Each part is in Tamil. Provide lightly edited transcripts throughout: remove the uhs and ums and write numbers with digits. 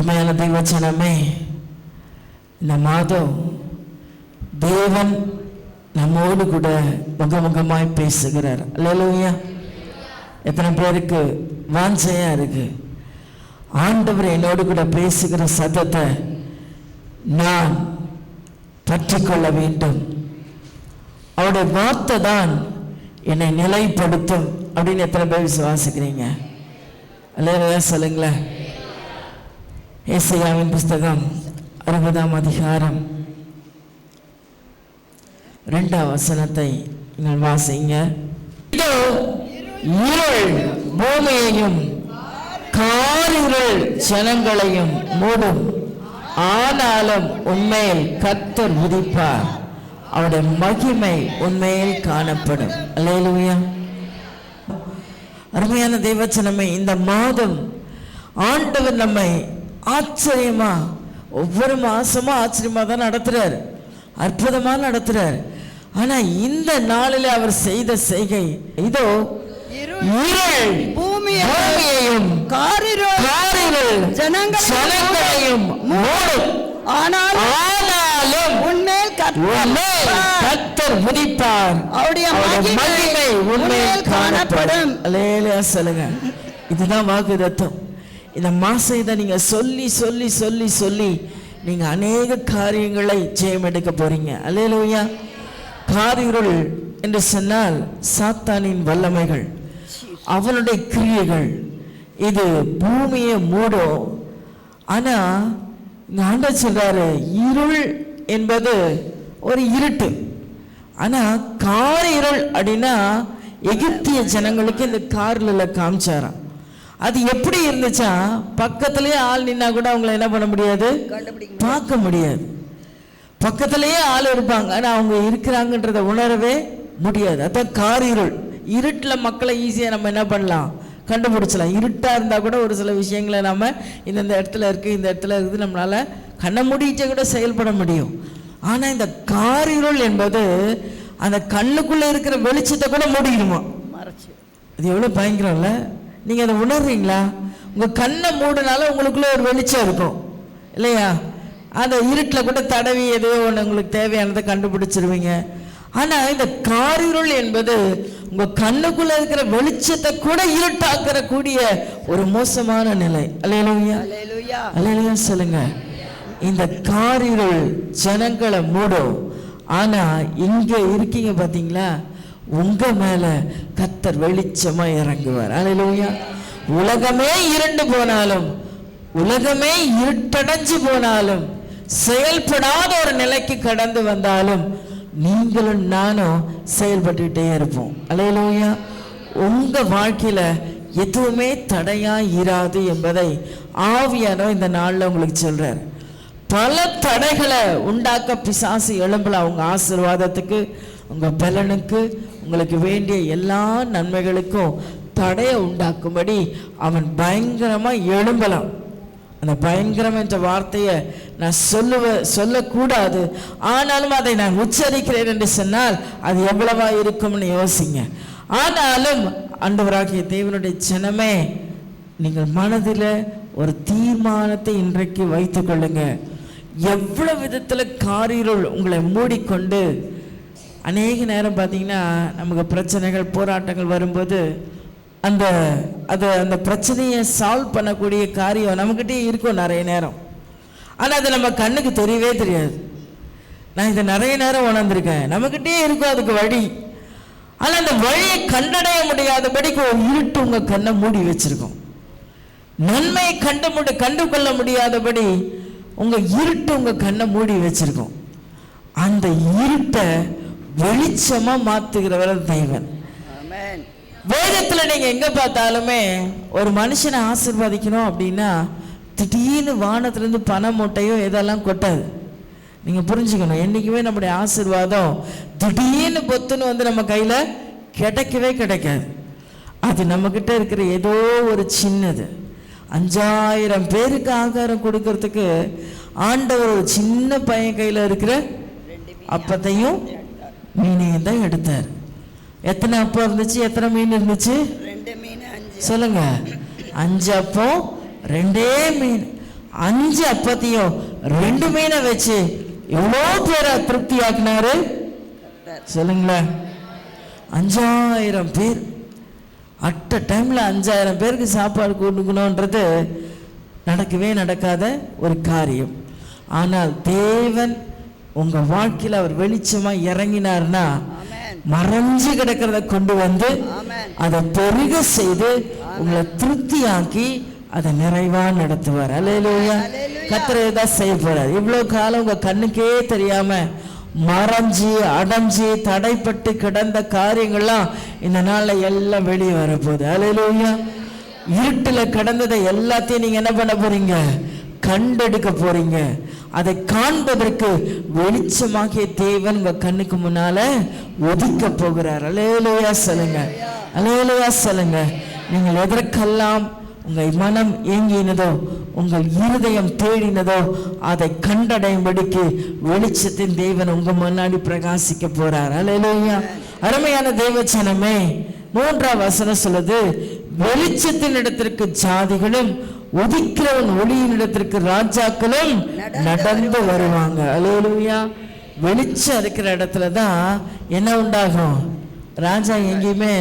அருமையான தெய்வச்சனமே, இந்த மாதம் தேவன் நம்மோடு கூட முகமுகமாய் பேசுகிறார். அல்லேலூயா. எத்தனை பேருக்கு வாஞ்சையா இருக்கு, ஆண்டவர் என்னோடு கூட பேசுகிற சத்தத்தை நான் பற்றிக்கொள்ள வேண்டும், அவருடைய வார்த்தை தான் என்னை நிலைப்படுத்தும் அப்படின்னு எத்தனை பேர் விசுவாசிக்கிறீங்க? அல்லேலூயா சொல்லுங்களேன். ஏசாயாவின் புஸ்தகம் 60ஆம் அதிகாரம் 2ஆம் வசனத்தை நீங்கள் வாசிங்க. இதோ இருள் பூமியையும் காரிருள் ஜனங்களையும் மூடும், ஆனாலும் உண்மையில் கர்த்தர் உதிப்பார், அவருடைய மகிமை உண்மையில் காணப்படும். அல்லேலூயா. அருமையான தேவச்சனமே, இந்த மாதம் ஆண்டவர் நம்மை ஆச்சரியமா, ஒவ்வொரு மாசமும் ஆச்சரியமா தான் நடத்துறார், அற்புதமா நடத்துறார். ஆனா இந்த நாளில் அவர் செய்த செய்கை இதோ இருள் பூமியையும் காரிருள் ஜனங்களையும் மூடும், ஆனாலும் உன்மேல் கர்த்தர் உதிப்பார், அவருடைய மகிமை உன்மேல் காணப்படும். அல்லேலூயா சொல்லுங்க. இதுதான் வாக்குத்தத்தம். இந்த மாசம் இதை நீங்க சொல்லி சொல்லி சொல்லி சொல்லி நீங்க அநேக காரியங்களை ஜெயம் எடுக்க போறீங்க. அல்லேலூயா. காரிருள் என்று சொன்னால் சாத்தானின் வல்லமைகள், அவனுடைய கிரியைகள், இது பூமியை மூடும். ஆனா ஆண்டவர் சொல்றாரு, இருள் என்பது ஒரு இருட்டு. ஆனா காரிருள் அப்படின்னா எகிப்திய ஜனங்களுக்கு இந்த கார்ல காமிச்சாராம். அது எப்படி இருந்துச்சா, பக்கத்திலேயே ஆள் நின்னா கூட அவங்களை என்ன பண்ண முடியாது, பார்க்க முடியாது. பக்கத்திலேயே ஆள் இருப்பாங்க, ஆனா அவங்க இருக்கிறாங்கன்றத உணரவே முடியாது. அதான் காரிருள். இருட்டில் மக்களை ஈஸியாக நம்ம என்ன பண்ணலாம், கண்டுபிடிச்சலாம். இருட்டாக இருந்தால் கூட ஒரு சில விஷயங்களை நம்ம இந்த இடத்துல இருக்குது, இந்த இடத்துல இருக்குது, நம்மளால் கண்ணை மூடிட்டே கூட செயல்பட முடியும். ஆனால் இந்த காரிருள் என்பது அந்த கண்ணுக்குள்ளே இருக்கிற வெளிச்சத்தை கூட மூடிடுமா. அது எவ்வளோ பயங்கரம்ல. நீங்கள் அதை உணர்றீங்களா? உங்கள் கண்ணை மூடினாலும் உங்களுக்குள்ளே ஒரு வெளிச்சம் இருக்கும் இல்லையா? அந்த இருட்டில் கூட தடவி ஏதோ ஒன்று உங்களுக்கு தேவையானதை கண்டுபிடிச்சிருவீங்க. ஆனால் இந்த காரிருள் என்பது உங்கள் கண்ணுக்குள்ளே இருக்கிற வெளிச்சத்தை கூட இருட்டாக்கிற கூடிய ஒரு மோசமான நிலை. அல்லேலூயா. அல்லேலூயா சொல்லுங்க. இந்த காரிருள் ஜனங்களை மூடும். ஆனால் இங்கே இருக்கீங்க பார்த்தீங்களா, உங்க மேல கர்த்தர் வெளிச்சமா இறங்குவார். அல்லேலூயா. உலகமே இருண்டு போனாலும், உலகமே இருட்டடைஞ்சு போனாலும், செயல்படாத ஒரு நிலைக்கு கடந்து வந்தாலும் நீங்களும் நானும் செயல்பட்டுட்டே இருப்போம். அல்லேலூயா. உங்க வாழ்க்கையில எதுவுமே தடையா இராது என்பதை ஆவியானவர் இந்த நாள்ல உங்களுக்கு சொல்றார். பல தடைகளை உண்டாக்க பிசாசு எழும்பலாம். உங்க ஆசீர்வாதத்துக்கு, உங்க பலனுக்கு, உங்களுக்கு வேண்டிய எல்லா நன்மைகளுக்கும் தடையை உண்டாக்கும்படி அவன் பயங்கரமா எழும்பலாம். அந்த பயங்கரம் என்ற வார்த்தையை நான் சொல்லக்கூடாது, ஆனாலும் அதை நான் உச்சரிக்கிறேன் என்று சொன்னால் அது எவ்வளவா இருக்கும்னு யோசிங்க. ஆனாலும் ஆண்டவராகிய தேவனுடைய ஜனமே, நீங்கள் மனதில் ஒரு தீர்மானத்தை இன்றைக்கு வைத்துக் கொள்ளுங்க. எவ்வளவு விதத்தில் காரிருள் உங்களை மூடிக்கொண்டு, அநேக நேரம் பார்த்தீங்கன்னா நமக்கு பிரச்சனைகள் போராட்டங்கள் வரும்போது அந்த பிரச்சனையை சால்வ் பண்ணக்கூடிய காரியம் நம்மக்கிட்டே இருக்கும் நிறைய நேரம். ஆனால் அது நம்ம கண்ணுக்கு தெரியவே தெரியாது. நான் இதை நிறைய நேரம் உணர்ந்திருக்கேன். நம்மக்கிட்டே இருக்கும் அதுக்கு வழி. ஆனால் அந்த வழியை கண்டடைய முடியாதபடிக்கு ஒரு இருட்டு உங்கள் கண்ணை மூடி வச்சிருக்கோம். நன்மையை கண்டு கொள்ள முடியாதபடி உங்கள் இருட்டு உங்கள் கண்ணை மூடி வச்சிருக்கோம். அந்த இருட்டை வெளிச்சமாக மாற்றுகிறவர் தெய்வன். வேதத்தில் நீங்கள் எங்கே பார்த்தாலுமே ஒரு மனுஷனை ஆசீர்வதிக்கணும் அப்படின்னா திடீர்னு வானத்திலேருந்து பண மூட்டையோ இதெல்லாம் கொட்டாது. நீங்கள் புரிஞ்சுக்கணும், என்றைக்குமே நம்முடைய ஆசீர்வாதம் திடீர்னு பொத்துன்னு வந்து நம்ம கையில் கிடைக்கவே கிடைக்காது. அது நம்மக்கிட்ட இருக்கிற ஏதோ ஒரு சின்னது. 5000 பேருக்கு ஆகாரம் கொடுக்கறதுக்கு ஆண்டவர் ஒரு சின்ன பையன் கையில் இருக்கிற அப்பத்தையும் மீனையும் தான் எடுத்தார். எத்தனை அப்பம் இருந்துச்சு, எத்தனை மீன் இருந்துச்சு? 2 மீன் 5. சொல்லுங்க. 5 அப்பம் 2 மீன். 5 அப்பத்தையும் 2 மீனை வச்சு எவ்வளோ பேரை திருப்தி ஆக்கினாரு சொல்லுங்களேன். 5000 பேர் அட்ட டைம்ல 5000 பேருக்கு சாப்பாடு கொடுக்கணும்ன்றது நடக்கவே நடக்காத ஒரு காரியம். ஆனால் தேவன் உங்க வாழ்க்கையில் அவர் வெளிச்சமா இறங்கினார்னா மறைஞ்சு கிடக்கிறத கொண்டு வந்து அதை பெருக செய்து உங்களை திருப்தியாக்கி அதை நிறைவா நடத்துவார். அல்லேலூயா. கர்த்தர் தான் செய்ய போறார். இவ்வளவு காலம் உங்க கண்ணுக்கே தெரியாம மறைஞ்சி அடைஞ்சி தடைப்பட்டு கிடந்த காரியங்கள்லாம் இந்த நாள்ல எல்லாம் வெளியே வரப்போகுது. அல்லேலூயா. இருட்டில் கிடந்ததை எல்லாத்தையும் நீங்க என்ன பண்ண போறீங்க? கண்டெடுக்க போறீங்க. அதை காண்பதற்கு வெளிச்சமாகிய தேவன் உங்க கண்ணுக்கு முன்னால ஒதுக்க போகிறார். அல்லேலூயா சொல்லுங்க. அல்லேலூயா சொல்லுங்க. நீங்கள் எதற்கெல்லாம் உங்கள் மனம் ஏங்கினதோ உங்கள் இருதயம் தேடினதோ அதை கண்டடையும்படிக்கு வெளிச்சத்தின் தேவன் உங்க முன்னாடி பிரகாசிக்க போறார். அல்லேலூயா. அருமையான தேவச்சனமே, 3ஆம் வசனம் சொல்லுது, வெளிச்சத்தின் இடத்திற்கு ஜாதிகளும் உதிக்கிறவன் ஒளியின் இடத்திற்கு ராஜாக்களும் நடந்து வருவாங்க. அல்லேலூயா. வெளிச்சம் இருக்கிற இடத்துல தான் என்ன உண்டாகும்? ராஜா எங்கேயுமே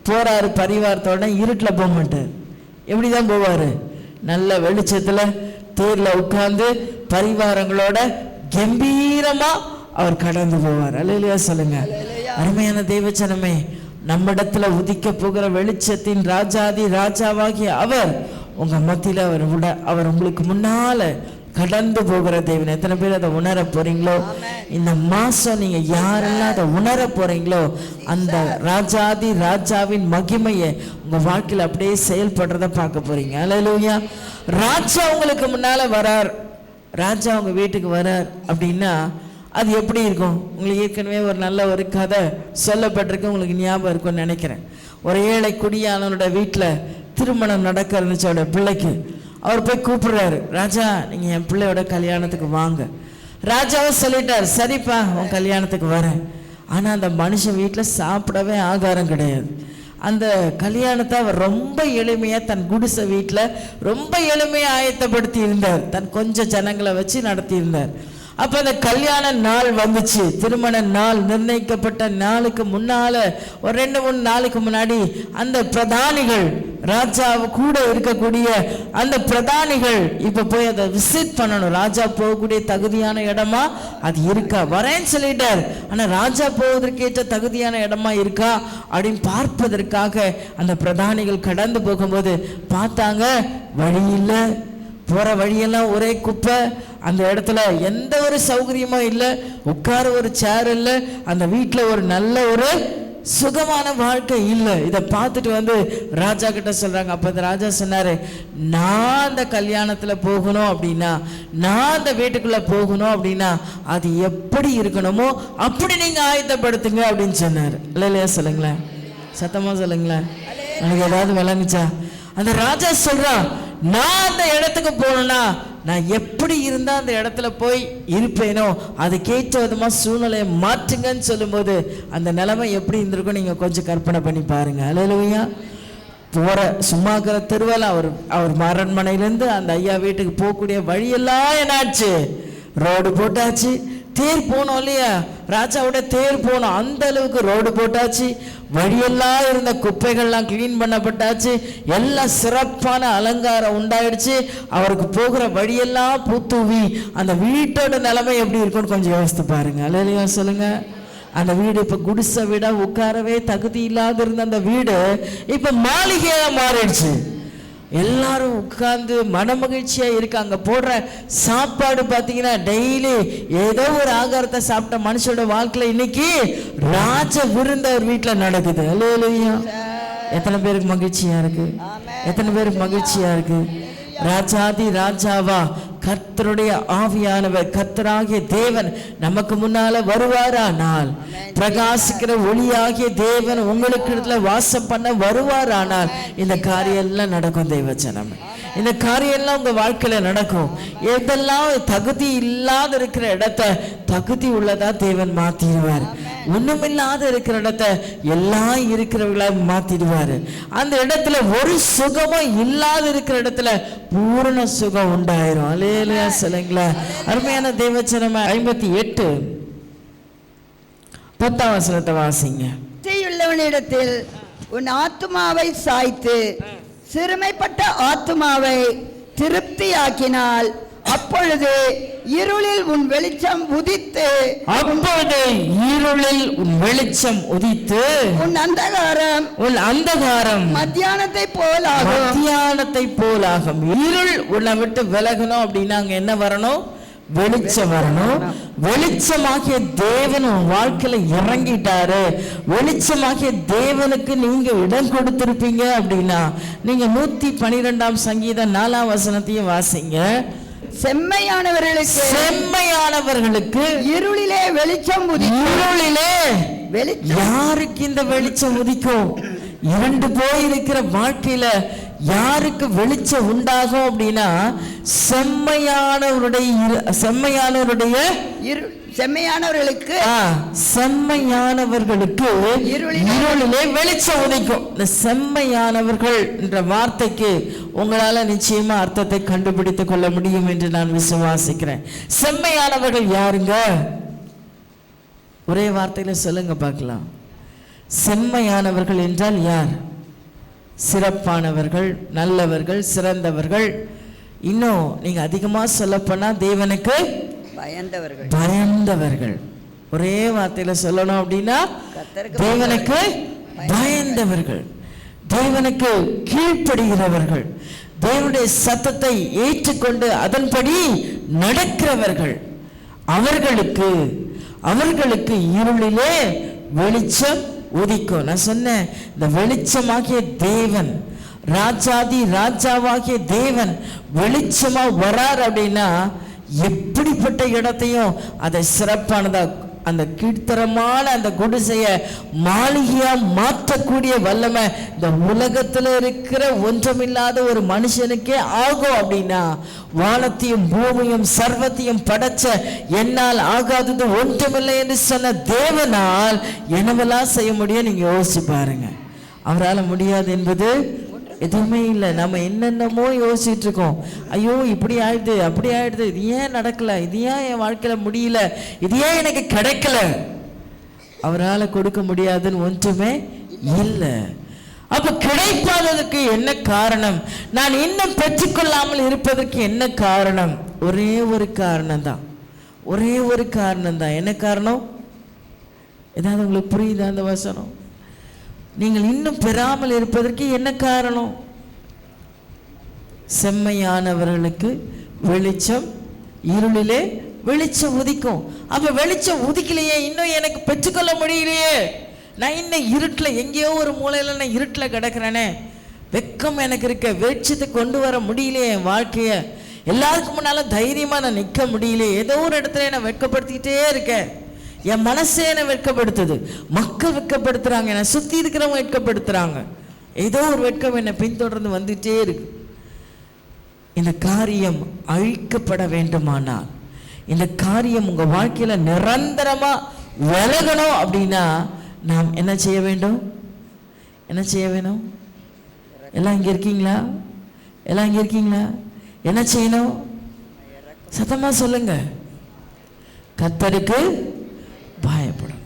போறாரு பரிவாரத்தோட இருட்டில் போக மாட்டார். எப்படிதான் போவாரு? நல்ல வெளிச்சத்துல தேர்ல உட்கார்ந்து பரிவாரங்களோட கம்பீரமா அவர் கடந்து போவார். அல்லேலூயா சொல்லுங்க. அருமையான தேவச்சனமே, நம்மிடத்துல உதிக்க போகிற வெளிச்சத்தின் ராஜாதி ராஜாவாகிய அவர் உங்க மத்தியில அவர் உங்களுக்கு முன்னால கடந்து போகிற தேவன். எத்தனை பேர் அதை உணர போறீங்களோ? இந்த மாசம் நீங்க யாரெல்லாம் அதை உணர போறீங்களோ அந்த ராஜாதி ராஜாவின் மகிமையை உங்க வாழ்க்கையில அப்படியே செயல்படுறத பார்க்க போறீங்க. அல்லேலூயா. ராஜா உங்களுக்கு முன்னால வரார், ராஜா உங்க வீட்டுக்கு வரார் அப்படின்னா அது எப்படி இருக்கும்? உங்களுக்கு ஏற்கனவே ஒரு நல்ல ஒரு கதை சொல்லப்பட்டிருக்கு, உங்களுக்கு ஞாபகம் இருக்கும்னு நினைக்கிறேன். ஒரு ஏழை குடியானவனோட வீட்டில் திருமணம் நடக்க இருந்துச்சு அவரோட பிள்ளைக்கு. அவர் போய் கூப்பிடுறாரு, ராஜா நீங்க என் பிள்ளையோட கல்யாணத்துக்கு வாங்க. ராஜாவும் சொல்லிட்டார், சரிப்பா உன் கல்யாணத்துக்கு வரேன். ஆனா அந்த மனுஷன் வீட்டில் சாப்பிடவே ஆகாரம் கிடையாது. அந்த கல்யாணத்தை அவர் ரொம்ப எளிமையா தன் குடிசை வீட்டில் ரொம்ப எளிமையா ஆயத்தப்படுத்தி இருந்தார். தன் கொஞ்சம் ஜனங்களை வச்சு நடத்தி இருந்தார். அப்ப அந்த கல்யாண நாள் வந்துச்சு. திருமண நாள் நிர்ணயிக்கப்பட்ட நாளுக்கு முன்னால ஒரு 2-3 நாளுக்கு முன்னாடி அந்த பிரதானிகள், ராஜா கூட இருக்கக்கூடிய அந்த பிரதானிகள் இப்ப போய் அதை விசிட் பண்ணணும். ராஜா போகக்கூடிய தகுதியான இடமா அது இருக்கா? வரேன்னு சொல்லிட்டார். ஆனா ராஜா போவதற்கேற்ற தகுதியான இடமா இருக்கா அப்படின்னு பார்ப்பதற்காக அந்த பிரதானிகள் கடந்து போகும்போது பார்த்தாங்க, வழி இல்லை. போற வழியெல்லாம் ஒரே குப்பை. அந்த இடத்துல எந்த ஒரு சௌகரியமும் இல்லை, உட்கார ஒரு சேர் இல்லை, அந்த வீட்டில் ஒரு நல்ல ஒரு சுகமான வாழ்க்கை இல்லை. இதை பார்த்துட்டு வந்து ராஜா கிட்ட சொல்றாங்க. அப்ப இந்த ராஜா சொன்னாரு, நான் அந்த கல்யாணத்துல போகணும் அப்படின்னா, நான் அந்த வீட்டுக்குள்ள போகணும் அப்படின்னா அது எப்படி இருக்கணுமோ அப்படி நீங்க ஆயத்தப்படுத்துங்க அப்படின்னு சொன்னாரு. இல்லையா சொல்லுங்களேன், சத்தமா சொல்லுங்களேன். எனக்கு ஏதாவது விளங்குச்சா? அந்த ராஜா சொல்றான், நான் அந்த இடத்துக்கு போகணும்னா நான் எப்படி இருந்தா அந்த இடத்துல போய் இருப்பேனோ அதுக்கேற்ற விதமா சூழ்நிலையை மாற்றுங்கன்னு சொல்லும்போது அந்த நிலைமை எப்படி இருந்திருக்கும் நீங்க கொஞ்சம் கற்பனை பண்ணி பாருங்க. அல்லேலூயா. போற சும்மாக்கிற தெருவில் அவர் அரண்மனையிலேருந்து அந்த ஐயா வீட்டுக்கு போகக்கூடிய வழியெல்லாம் என்னாச்சு? ரோடு போட்டாச்சு. தேர் போனோம் இல்லையா, ராஜாவோட தேர் போனோம், அந்த அளவுக்கு ரோடு போட்டாச்சு. வழியெல்லாம் இருந்த குப்பைகள்லாம் கிளீன் பண்ணப்பட்டாச்சு. எல்லாம் சிறப்பான அலங்காரம் உண்டாயிடுச்சு. அவருக்கு போகிற வழியெல்லாம் பூத்தூவி அந்த வீட்டோட நிலைமை எப்படி இருக்குன்னு கொஞ்சம் யோசித்து பாருங்க. அல்லேலூயா சொல்லுங்க. அந்த வீடு இப்ப குடிசை வீடா, உட்காரவே தகுதி இல்லாத இருந்த அந்த வீடு இப்ப மாளிகையா மாறிடுச்சு. எல்லாரும் உட்கார்ந்து மன மகிழ்ச்சியா இருக்காங்க. போடுற சாப்பாடு பார்த்தீங்கன்னா டெய்லி ஏதோ ஒரு ஆகாரத்தை சாப்பிட்ட மனுஷோட வாழ்க்கையில இன்னைக்கு ராஜ விருந்து அவர் வீட்டில் நடக்குது. அல்லேலூயா. எத்தனை பேருக்கு மகிழ்ச்சியா இருக்கு? எத்தனை பேருக்கு மகிழ்ச்சியா இருக்கு? ராஜாதி ராஜாவா கர்த்தருடைய ஆவியானவர், கர்த்தராகிய தேவன் நமக்கு முன்னால வருவாரானால், பிரகாசிக்கிற ஒளியாகிய தேவன் உங்களுக்கு இடத்துல வாசம் பண்ண வருவாரானால் இந்த காரியம் எல்லாம் நடக்கும். தேவச்சனம், இந்த காரியம் எல்லாம் உங்க வாழ்க்கையில நடக்கும். எதெல்லாம் தகுதி இல்லாத இருக்கிற இடத்த தகுதி உள்ளதா தேவன் மாத்திடுவார். ஒண்ணுமில்லாத இருக்கிற இடத்த எல்லாம் இருக்கிறவங்களா மாத்திடுவாரு. அந்த இடத்துல ஒரு சுகமும் இல்லாத இருக்கிற இடத்துல பூரண சுகம் உண்டாயிரும். அல்லேலூயா சொல்லுங்களா. அருமையான தேவச்சனம் 58 10 வாசிங்க. உள்ளவனிடத்தில் உன் ஆத்துமாவை சாய்த்து சிறுமைப்பட்ட ஆத்துமாவை திருப்தியாக்கினால் அப்பொழுது இருளில் உன் வெளிச்சம் உதித்து உன் அந்தகாரம் மத்தியானத்தை போலாகும். இருள் உன்னை விட்டு விலகணும் அப்படின்னா அங்க என்ன வரணும்? வெளிச்சம் வரணும். வெளிச்சமாகிய தேவன் உன் வாழ்க்கையில இறங்கிட்டாரு. வெளிச்சமாகிய தேவனுக்கு நீங்க இடம் கொடுத்திருப்பீங்க அப்படின்னா நீங்க 112 சங்கீதம் 4 வசனத்தையும் வாசிங்க. செம்மையானவர்களுக்கு இருளிலே வெளிச்சம் உதிக்கும். இருளிலே வெளிச்சம். யாருக்கு இந்த வெளிச்சம் உதிக்கும்? இரண்டு போயிருக்கிற வாழ்க்கையில யாருக்கு வெளிச்சம் உண்டாகும் அப்படின்னா செம்மையானவர்களுக்கு இருளிலே வெளிச்சம் உதிக்கும். இந்த செம்மையானவர்கள் என்ற வார்த்தைக்கு உங்களால நிச்சயமா அர்த்தத்தை கண்டுபிடித்துக் கொள்ள முடியும் என்று நான் விசுவாசிக்கிறேன். செம்மையானவர்கள் யாருங்க? ஒரே வார்த்தையில சொல்லுங்க பார்க்கலாம். செம்மையானவர்கள் என்றால் யார்? சிறப்பானவர்கள், நல்லவர்கள், சிறந்தவர்கள். இன்னும் நீங்க அதிகமா சொல்லப்போனா தேவனுக்கு பயந்தவர்கள். ஒரே வார்த்தையில சொல்லணும் அப்படின்னா தேவனுக்கு பயந்தவர்கள், தேவனுக்கு கீழ்ப்படுகிறவர்கள், தேவனுடைய சத்தத்தை ஏற்றுக்கொண்டு அதன்படி நடக்கிறவர்கள். அவர்களுக்கு இருளிலே வெளிச்சம் உதிக்கும். நான் சொன்னேன், இந்த வெளிச்சமாகிய தேவன், ராஜாதி ராஜாவாகிய தேவன் வெளிச்சமா வரார் அப்படின்னா எப்படிப்பட்ட இடத்தையும் அதை சிறப்பானதா, அந்த கீழ்த்தரமான அந்த குடிசைய மாளிகையா மாற்றக்கூடிய வல்லமை இந்த உலகத்துல இருக்கிற ஒன்றுமில்லாத ஒரு மனுஷனுக்கே ஆகும். அப்படின்னா வானத்தையும் பூமியும் சர்வத்தையும் படைச்ச என்னால் ஆகாதது ஒன்றுமில்லை என்று சொன்ன தேவனால் என்னவெல்லாம் செய்ய முடியும் நீங்க யோசிச்சு பாருங்க. அவரால் முடியாது என்பது எதுவுமே இல்லை. நம்ம என்னென்னமோ யோசிச்சுட்டு இருக்கோம். ஐயோ இப்படி ஆயிடுது, அப்படி ஆயிடுது, இது ஏன் நடக்கல, இது ஏன் என் வாழ்க்கையில முடியல, இது ஏன் எனக்கு கிடைக்கல. அவரால் கொடுக்க முடியாதுன்னு ஒன்றுமே இல்லை. அப்ப கிடைப்பாததுக்கு என்ன காரணம்? நான் இன்னும் பெற்றுக்கொள்ளாமல் இருப்பதற்கு என்ன காரணம்? ஒரே ஒரு காரணம் தான். என்ன காரணம்? ஏதாவது உங்களுக்கு புரியுதா அந்த வசனம்? நீங்கள் இன்னும் பெறாமல் இருப்பதற்கு என்ன காரணம்? செம்மையானவர்களுக்கு வெளிச்சம், இருளிலே வெளிச்சம் உதிக்கும். அப்ப வெளிச்சம் உதிக்கலையே, இன்னும் எனக்கு பெற்றுக்கொள்ள முடியலையே, நான் இன்னும் இருட்டில் எங்கேயோ ஒரு மூலையில நான் இருட்டில் கிடக்கிறேனே, வெக்கம் எனக்கு இருக்க, வெளிச்சத்தை கொண்டு வர முடியலையே, என் வாழ்க்கைய எல்லாருக்கும் முன்னால தைரியமா நான் நிற்க முடியலையே, ஏதோ ஒரு இடத்துல என்னை வெட்கப்படுத்திக்கிட்டே இருக்கேன், என் மனசே என்னை வெட்கப்படுத்துது, மக்கள் வெட்கப்படுத்துறாங்க, என்னை சுத்தி இருக்கிறவங்க வெட்கப்படுத்துறாங்க, ஏதோ ஒரு வெட்கம் என்னை பின்தொடர்ந்து வந்துட்டே இருக்கு. இந்த காரியம் அழிக்கப்பட வேண்டுமானால், இந்த காரியம் உங்க வாழ்க்கையில நிரந்தரமா விலகணும் அப்படின்னா நாம் என்ன செய்ய வேண்டும்? எல்லாம் இங்க இருக்கீங்களா? என்ன செய்யணும்? சத்தமா சொல்லுங்க. கர்த்தருக்கு பயப்படும்.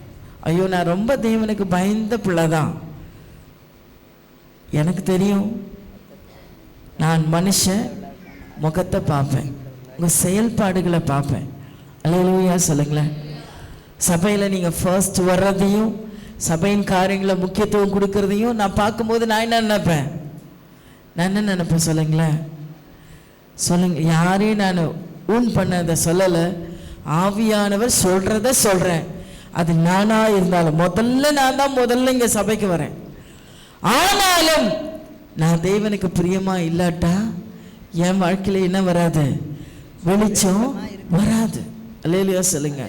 ஐயோ நான் ரொம்ப தேவனுக்கு பயந்த பிள்ளைதான், எனக்கு தெரியும், நான் மனுஷன் முகத்தை பார்ப்பேன், உங்க செயல்பாடுகளை பார்ப்பேன். அல்லேலூயா சொல்லுங்களேன். சபையில் நீங்க ஃபர்ஸ்ட் வர்றதையும் சபையின் காரியங்களை முக்கியத்துவம் கொடுக்கறதையும் நான் பார்க்கும்போது நான் என்ன நினைப்பேன்? சொல்லுங்களேன். யாரையும் நான் ஊன் பண்ணதை சொல்லலை, ஆவியானவர் சொல்றத சொல்றேன். அது நானா இருந்தாலும் நான் தான் இங்க சபைக்கு வரேன். ஆனாலும் நான் தேவனுக்கு பிரியமா இல்லாட்டா என் வாழ்க்கையில என்ன வராது? வெளிச்சம் வராது. அல்லேலூயா சொல்லுங்க.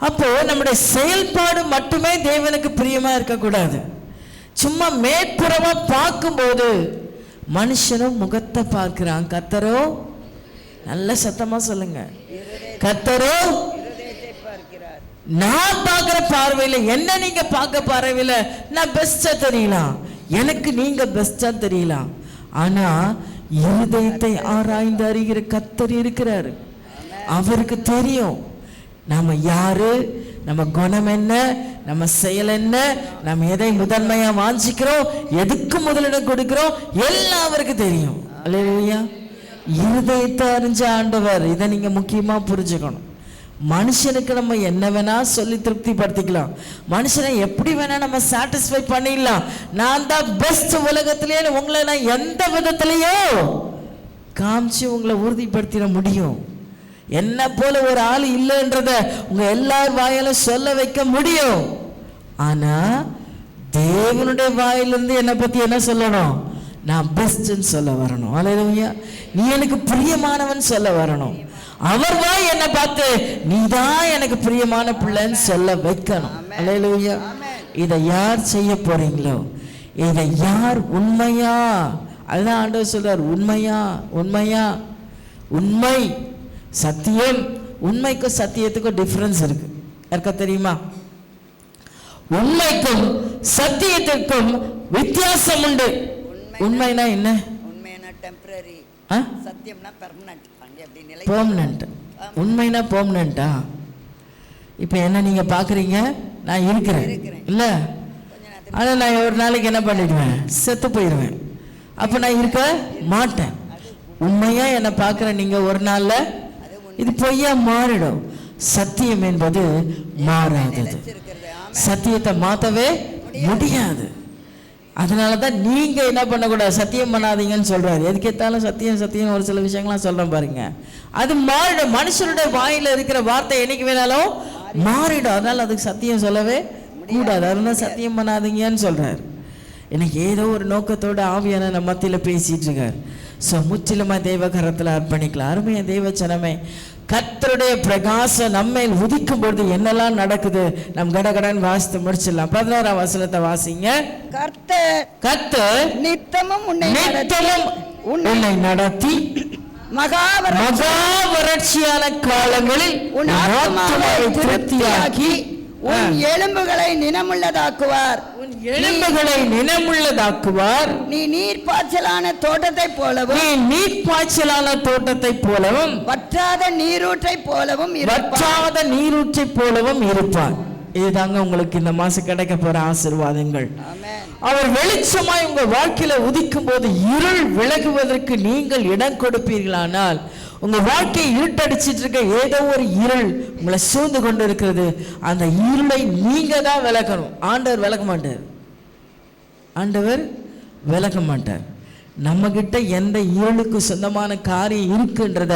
அப்போ நம்முடைய செயல்பாடு மட்டுமே தேவனுக்கு பிரியமா இருக்கக்கூடாது. சும்மா மேற்புறமா பார்க்கும்போது மனுஷனும் முகத்தை பார்க்கிறான், கர்த்தரோ, நல்ல சத்தமா சொல்லுங்க, கர்த்தரோ நான் பார்க்கிற பார்வையில என்ன நீங்க பார்க்க பார்வையில நான் பெஸ்டா தெரியலாம், எனக்கு நீங்க பெஸ்டா தெரியலாம். ஆனா இருதயத்தை ஆராய்ந்து அறிகிற கர்த்தர் இருக்கிறாரு. அவருக்கு தெரியும் நம்ம யாரு, நம்ம குணம் என்ன, நம்ம செயல் என்ன, நம்ம எதை முதன்மையா வாஞ்சிக்கிறோம், எதுக்கு முதலிடம் கொடுக்கிறோம், எல்லாம் அவருக்கு தெரியும். அல்லேலூயா. இருதயத்தை அறிஞ்ச ஆண்டவர். இதை நீங்க முக்கியமா புரிஞ்சுக்கணும். மனுஷனுக்கு நம்ம என்ன வேணா சொல்லி திருப்தி படுத்திக்கலாம், மனுஷனை எப்படி வேணா நம்ம சாட்டிஸ்ஃபை பண்ணிடலாம். நான் தான் பெஸ்ட் உலகத்திலேயே உங்களை நான் எந்த விதத்திலேயோ காமிச்சு உங்களை உறுதிப்படுத்திட முடியும். என்ன போல ஒரு ஆள் இல்லைன்றத உங்க எல்லார் வாயால சொல்ல வைக்க முடியும். ஆனா தேவனுடைய வாயிலிருந்து என்னை பத்தி என்ன சொல்லணும்? நான் பெஸ்ட்ன்னு சொல்ல வரணும். அல்லேலூயா. நீ எனக்கு பிரியமானவன் சொல்ல வரணும். அவர் வாய் என்ன பார்த்து நீதான் எனக்கு பிரியமான பிள்ளைன்னு சொல்ல வைக்கணும். அல்லேலூயா. இதை யார் செய்ய போறீங்களோ, இதை யார் உண்மையா, அதுதான் ஆண்டவர் சொல்றார், உண்மையா உண்மையா உண்மை சத்தியம். உண்மைக்கும் சத்தியத்துக்கும் டிஃபரன்ஸ் இருக்கு. யாருக்கா தெரியுமா? உண்மைக்கும் சத்தியத்திற்கும் வித்தியாசம் உண்டு. உண்மைனா என்ன? உண்மைனா டெம்பரரி, சத்தியம்னா பெர்மனன்ட். பெர்மனன்ட். உண்மைனா பெர்மனன்ட்டா? இப்போ என்ன நீங்க பாக்குறீங்க, நான் இருக்கிறேன் இல்ல, ஆனா நான் ஒரு நாளைக்கு என்ன பண்ணிடுவேன், செத்து போயிடுவேன். அப்ப நான் இருக்க மாட்டேன். உண்மையா என்ன பாக்குற நீங்க ஒரு நாள்ல இது பொய்யா மாறிடும். சத்தியம் என்பது மாறாதது. சத்தியத்தை மாத்தவே முடியாது. அதனாலதான் நீங்க என்ன பண்ணக்கூடாது, சத்தியம் பண்ணாதீங்கன்னு சொல்றாரு. எதுக்கேத்தாலும் சத்தியம் சத்தியம் ஒரு சில விஷயங்கள்லாம் சொல்றேன் பாருங்க, அது மாறிடும். மனுஷனுடைய வாயில இருக்கிற வார்த்தை என்னைக்கு வேணாலும் மாறிடும். அதனால அதுக்கு சத்தியம் சொல்லவே கூடாது. அதனால சத்தியம் பண்ணாதீங்கன்னு சொல்றாரு. எனக்கு ஏதோ ஒரு நோக்கத்தோட ஆவியான நம்ம மத்தியில பேசிட்டு இருக்காரு. ஸோ முற்றிலுமா தெய்வ கரத்துல அர்ப்பணிக்கலாம். அருமைய தெய்வ ஜனமே, கர்த்தருடைய பிரகாசம் நம்மை உதிக்கும் பொழுது என்னெல்லாம் நடக்குது நம் கடகடன் வாசித்து முடிச்சிடலாம். 11ஆம் வசனத்தை வாசிங்க. கர்த்தர் நித்தமும் உன்னை நடத்தி மகா வறட்சியான காலங்களில் உன் ஆத்துமாவை திருப்தியாக்கி உன் எலும்புகளை நினமுள்ளதாக்குவார். எலும்புகளை நினமுள்ளதாக்குவார். நீ நீர்ப்பாய்ச்சலான தோட்டத்தை போலவும் வற்றாத நீரூற்றை போலவும் இருப்பார். இதுதாங்க உங்களுக்கு இந்த மாசம் கிடைக்க போற ஆசீர்வாதங்கள். அவர் வெளிச்சமாய் உங்க வாழ்க்கையில உதிக்கும் போது இருள் விலகுவதற்கு நீங்கள் இடம் கொடுப்பீர்களானால், உங்க வாழ்க்கையை இருட்டடிச்சிட்டு இருக்க ஏதோ ஒரு இருள் உங்களை சூழ்ந்து கொண்டு இருக்கிறது, அந்த இருளை நீங்க தான் விலகணும். ஆண்டவர் விலக மாட்டார். ஆண்டவர் விலக மாட்டார். நம்ம கிட்ட எந்த இருளுக்கு சொந்தமான காரியம் இருக்குன்றத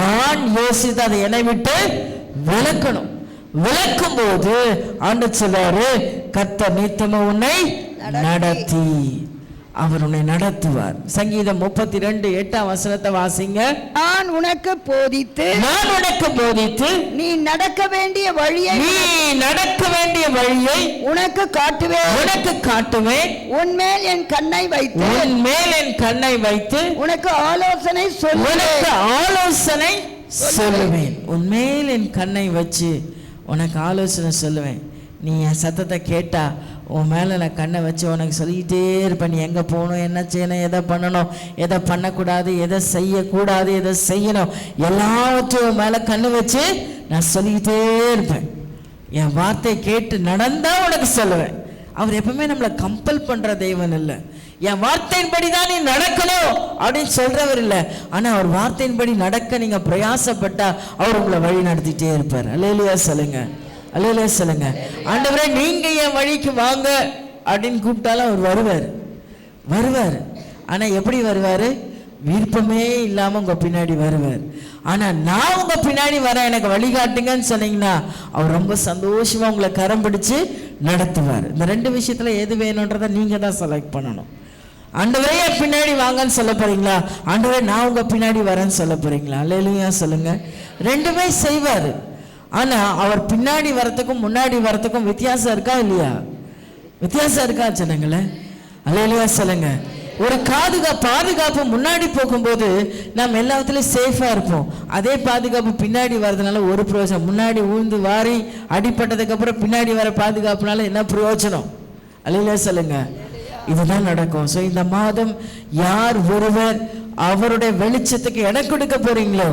நான் யோசித்து அதை என்னை விட்டு விலக்கணும். விளக்கும் போது ஆண்டவர் சொல்றாரு, கர்த்தர் நித்தமும் உன்னை நடத்தி, அவர் உன்னை நடத்துவார். சங்கீதம் 32:8 வசனத்தை வாசிங்க. நான் உனக்கு போதித்து நீ நடக்க வேண்டிய வழியை உனக்கு காட்டுவேன். உன்மேல் என் கண்ணை வைத்து உனக்கு ஆலோசனை சொல்லுவேன். உன்மேல் என் கண்ணை வச்சு உனக்கு ஆலோசனை சொல்லுவேன். நீ என் சத்தத்தை கேட்டா உன் மேலே நான் கண்ணை வச்சு உனக்கு சொல்லிக்கிட்டே இருப்பேன். நீ எங்கே போகணும், என்ன செய்யணும், எதை பண்ணணும், எதை பண்ணக்கூடாது, எதை செய்யக்கூடாது, எதை செய்யணும், எல்லாவற்றையும் உன் மேலே கண்ணு வச்சு நான் சொல்லிக்கிட்டே இருப்பேன். என் வார்த்தையை கேட்டு நடந்தா உனக்கு சொல்லுவேன். அவர் எப்பவுமே நம்மளை கம்பல் பண்ணுற தெய்வன் இல்லை. என் வார்த்தையின்படி தான் நீ நடக்கணும் அப்படின்னு சொல்றவர் இல்லை. ஆனால் அவர் வார்த்தையின்படி நடக்க நீங்கள் பிரயாசப்பட்டா அவர் உங்களை வழி நடத்திட்டே இருப்பார். அல்லேலூயா சொல்லுங்க, அல்லேலூயா சொல்லுங்க. ஆண்டவரே நீங்க என் வழிக்கு வாங்க அப்படின்னு கூப்பிட்டாலும் அவர் வருவார். ஆனா எப்படி வருவாரு? விருப்பமே இல்லாம உங்க பின்னாடி வருவார். ஆனா நான் உங்க பின்னாடி வரேன், எனக்கு வழிகாட்டுங்கன்னு சொன்னீங்கன்னா அவர் ரொம்ப சந்தோஷமா உங்களை கரம் பிடிச்சு நடத்துவார். இந்த ரெண்டு விஷயத்துல எது வேணும்ன்றத நீங்க தான் செலக்ட் பண்ணணும். ஆண்டவரே என் பின்னாடி வாங்கன்னு சொல்ல போறீங்களா, ஆண்டவரே நான் உங்க பின்னாடி வரேன்னு சொல்ல போறீங்களா? அல்லேலூயா சொல்லுங்க. ரெண்டுமே செய்வாரு. ஆனா அவர் பின்னாடி வரத்துக்கும் முன்னாடி வரத்துக்கும் வித்தியாசம் இருக்கா இல்லையா? வித்தியாசம் இருக்கா ஜனங்களே? அல்லேலூயா சொல்லுங்க. ஒரு பாதுகாப்பு முன்னாடி போகும்போது நம்ம எல்லாத்துலயும் சேஃபா இருப்போம். அதே பாதுகாப்பு பின்னாடி வர்றதுனால ஒரு பிரயோஜனம். முன்னாடி ஊழ்ந்து வாரி அடிப்பட்டதுக்கு அப்புறம் பின்னாடி வர பாதுகாப்புனால என்ன பிரயோஜனம்? அல்லேலூயா சொல்லுங்க. இதுதான் நடக்கும். ஸோ இந்த மாதம் யார் ஒருவர் அவருடைய வெளிச்சத்துக்கு இடம் கொடுக்க போறீங்களோ,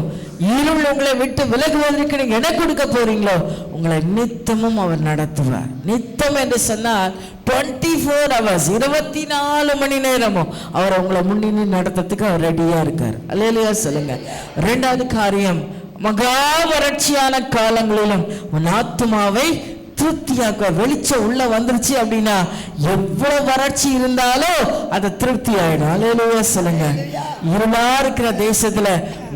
இருள் உங்களை விட்டு விலகுவதற்கு நீங்க இடம் கொடுக்க போறீங்களோ, உங்களை நித்தமும் அவர் நடத்துவார். நித்தம் என்று சொன்னால் 24 hours 24 மணி நேரமும் அவர் உங்களை முன்னின்று நடத்துறதுக்கு அவர் ரெடியா இருக்கார். அல்லேலூயா சொல்லுங்க. இரண்டாவது காரியம், மகா வறட்சியான காலங்களிலும் உன் ஆத்துமாவை திருப்தியாக்க. வெளிச்சம் உள்ள வந்துருச்சு அப்படின்னா எவ்வளவு வறட்சி இருந்தாலும் அது திருப்தி ஆயிடும். அல்லேலூயா சொல்லுங்க. இருளா இருக்கிற தேசத்துல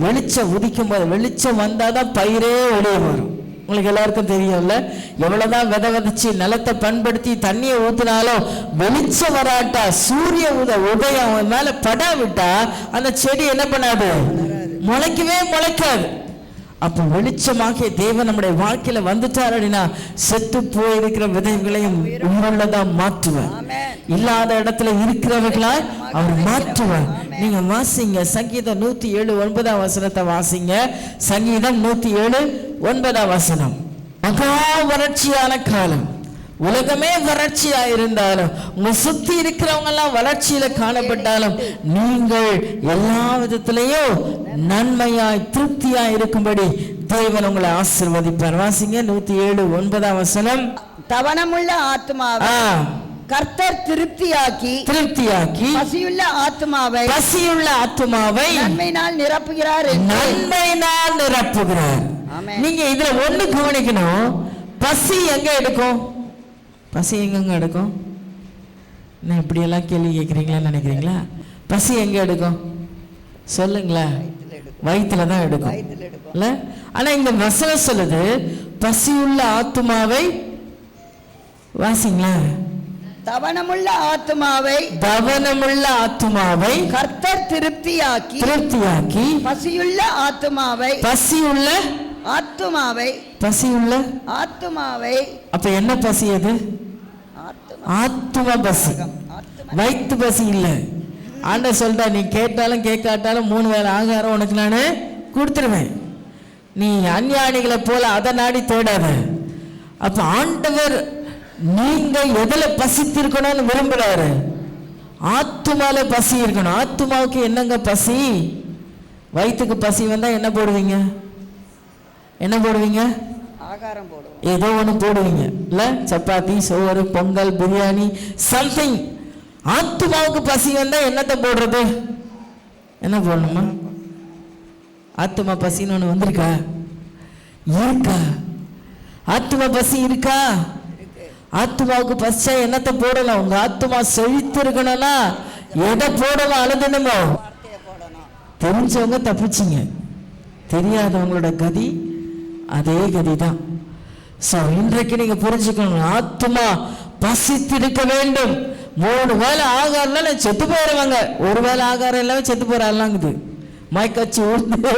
வெளிச்சம் உதிக்கும் போது, வெளிச்சம் வந்தாதான் பயிரே வெளியே வரும். உங்களுக்கு எல்லாருக்கும் தெரியும்ல, எவ்வளவுதான் விதைச்சு நிலத்தை பண்படுத்தி தண்ணியை ஊத்தினாலும் வெளிச்சம் வராட்டா, சூரிய உதயம் மேல படாவிட்டா அந்த செடி என்ன பண்ணாது? முளைக்கவே முளைக்காது. அப்போ வெளிச்சமாகிய தேவன் நம்முடைய வாழ்க்கையில வந்துட்டார் அப்படின்னா செத்து போயிருக்கிற விதைகளையும் உங்களுள்ளதா மாற்றுவார். இல்லாத இடத்துல இருக்கிறவர்களா அவர் மாற்றுவார். நீங்க வாசிங்க சங்கீதம் 107:9 வாசிங்க. சங்கீதம் 107:9. மகா வறட்சியான காலம், உலகமே வறட்சியா இருந்தாலும், உங்க சுத்தி இருக்கிறவங்க எல்லாம் வறட்சியில காணப்பட்டாலும், நீங்கள் எல்லா விதத்திலையும் நன்மையாய் திருப்தியாய் இருக்கும்படி தேவன் உங்களை ஆசீர்வதிப்பார். வாசிங்க 107:9. தவனமுள்ள ஆத்துமாவை கர்த்தர் திருப்தியாக்கி பசியுள்ள ஆத்துமாவை நன்மையினால் நிரப்புகிறார். நீங்க இதுல ஒண்ணு கவனிக்கணும். பசி எங்க எடுக்கும்? பசி எங்கெங்க எடுக்கும்? நான் இப்படி எல்லாம் கேள்வி கேட்குறீங்களா நினைக்கிறீங்களா? பசி எங்க எடுக்கும் சொல்லுங்களா? வயிற்றுல தான் எடுக்கும் இல்ல? ஆனா இந்த வசனம் சொல்லுது பசியுள்ள ஆத்துமாவை. வாசிங்களா? தவனமுள்ள ஆத்துமாவை கர்த்தர் திருப்தியாக்கி பசியுள்ள ஆத்துமாவை. அப்ப என்ன பசி அது? ஆத்தும பசி, வயிற்று பசி இல்ல. ஆண்டவர் சொல்றா, நீ கேட்டாலும் கேட்காட்டாலும் 3 வேளை ஆகாரம் உனக்கு நானு கொடுத்துருவேன். நீ அஞ்ஞானிகளை போல அதை நாடி தேடாத. அப்ப ஆண்டவர் நீங்க எதுல பசித்திருக்கணும்னு விரும்புறாரு? ஆத்துமால பசி இருக்கணும். ஆத்துமாவுக்கு என்னங்க பசி? வயிற்றுக்கு பசி வந்தா என்ன போடுவீங்க? ஆகாரம் போடுவோம். ஏதோ ஒண்ணு போடுவீங்க இல்ல? சப்பாத்தி, சோறு, பொங்கல், பிரியாணி, சம்திங். ஆத்துமாவுக்கு பசி வந்தா என்னத்தை போடுறது? என்ன போடணுமா? ஆத்துமா பசின்னு ஒண்ணு வந்திருக்கா? ஆத்துமா பசி இருக்கா? ஆத்துமாவுக்கு பசிச்சா என்னத்தை போடலாம்? உங்க ஆத்துமா செழித்து இருக்கணும்னா எதை போடலாம்? அழுதணுமோ? தெரிஞ்சவங்க தப்பிச்சிங்க, தெரியாதவங்களோட கதி அதே கதிதான். இன்றைக்கு நீங்க புரிஞ்சுக்கணும், ஆத்துமா பசித்திருக்க வேண்டும். 3 வேளை ஆகாரம் செத்து போயிடுவாங்க. 1 வேளை ஆகாரம் எல்லாமே செத்து போறாங்கது. மயக்கச்சு ஊர்ந்து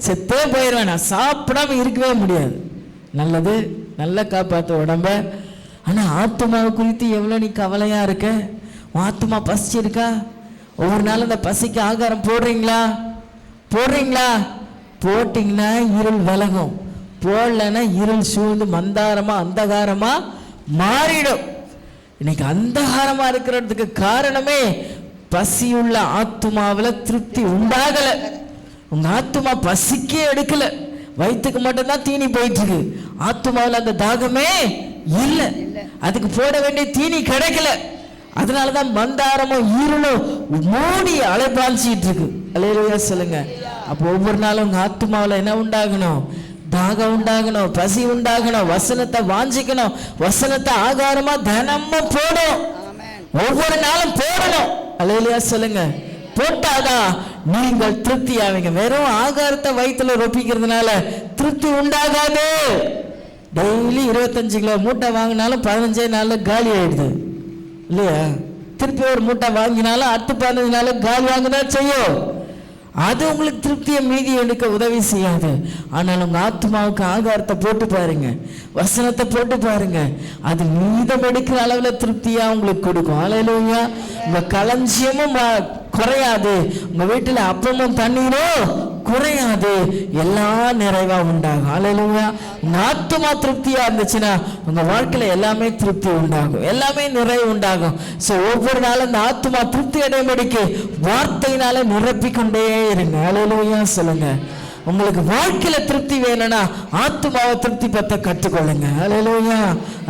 செத்தே போயிடுவேன். நான் சாப்பிடாம இருக்கவே முடியாது. நல்லது, நல்லா காப்பாற்ற உடம்ப. ஆனா ஆத்துமாவை குறித்து எவ்வளவு நீ கவலையா இருக்க? ஆத்துமா பசிச்சிருக்கா? ஒவ்வொரு நாளும் அந்த பசிக்கு ஆகாரம் போடுறீங்களா? போட்டீங்கன்னா இருள் விலகும். போடலன்னா இருள் சூழ்ந்து மந்தாரமா அந்தகாரமா மாறிடும். இன்னைக்கு அந்தகாரமா இருக்கிறதுக்கு காரணமே பசியுள்ள ஆத்துமாவில திருப்தி உண்டாகல. உங்க ஆத்துமா பசிக்கே எடுக்கல, வயிற்றுக்கு மட்டும்தான் தீனி போயிட்டு இருக்கு. ஆத்துமாவில் அந்த தாகமே இல்ல, அதுக்கு போட வேண்டிய தீனி கிடைக்கல. அதனாலதான் மந்தாரமும் இருளும் மூடி அலைபாய்ச்சிட்டு இருக்கு. அல்லேலூயா சொல்லுங்க. அப்போ ஒவ்வொரு நாளும் உங்க ஆத்துமாவில் என்ன உண்டாகணும்? தாகம் உண்டாகணும், பசி உண்டாகணும், வசனத்தை வாஞ்சிக்கணும், வசனத்தை ஆகாரமா தினமும் போடும். ஒவ்வொரு நாளும் போடணும். அல்லேலூயா சொல்லுங்க. போட்டாதான் நீங்கள் திருப்தி ஆவீங்க. வெறும் ஆகாரத்தை வயிற்றுல ரொப்பிக்கிறதுனால திருப்தி உண்டாகாது. டெய்லி 25 கிலோ மூட்டை வாங்கினாலும் 15 நாள்ல காலி ஆயிடுது இல்லையா? திருப்பி ஒரு மூட்டை வாங்கினாலும் அடுத்த 15 நாள் காலி வாங்கதான் செய்யும். அது உங்களுக்கு திருப்தியை மீதி எடுக்க உதவி செய்யாது. ஆனால் உங்க ஆத்மாவுக்கு ஆகாரத்தை போட்டு பாருங்க, வசனத்தை போட்டு பாருங்க, அது மீதம் எடுக்கிற அளவுல திருப்தியா உங்களுக்கு கொடுக்கும். அல்லேலூயா. உங்க களஞ்சியமும் குறையாது, உங்க வீட்டுல அப்பமும் தண்ணீரும் குறையாது, எல்லாம் நிறைவா உண்டாகும். அல்லேலூயா. உங்க ஆத்மா திருப்தியா இருந்துச்சுன்னா உங்க வாழ்க்கையில எல்லாமே திருப்தி உண்டாகும், எல்லாமே நிறைவு உண்டாகும். சோ ஒவ்வொரு நாளும் அந்த ஆத்மா திருப்தி அடையும்படிக்கு வார்த்தையினால நிரப்பிக்கொண்டே இருங்க. அல்லேலூயா சொல்லுங்க. உங்களுக்கு வாழ்க்கையில திருப்தி வேணும்னா ஆத்மாவை திருப்தி பத்த கற்றுக்கொள்ளுங்க. அல்லேலூயா.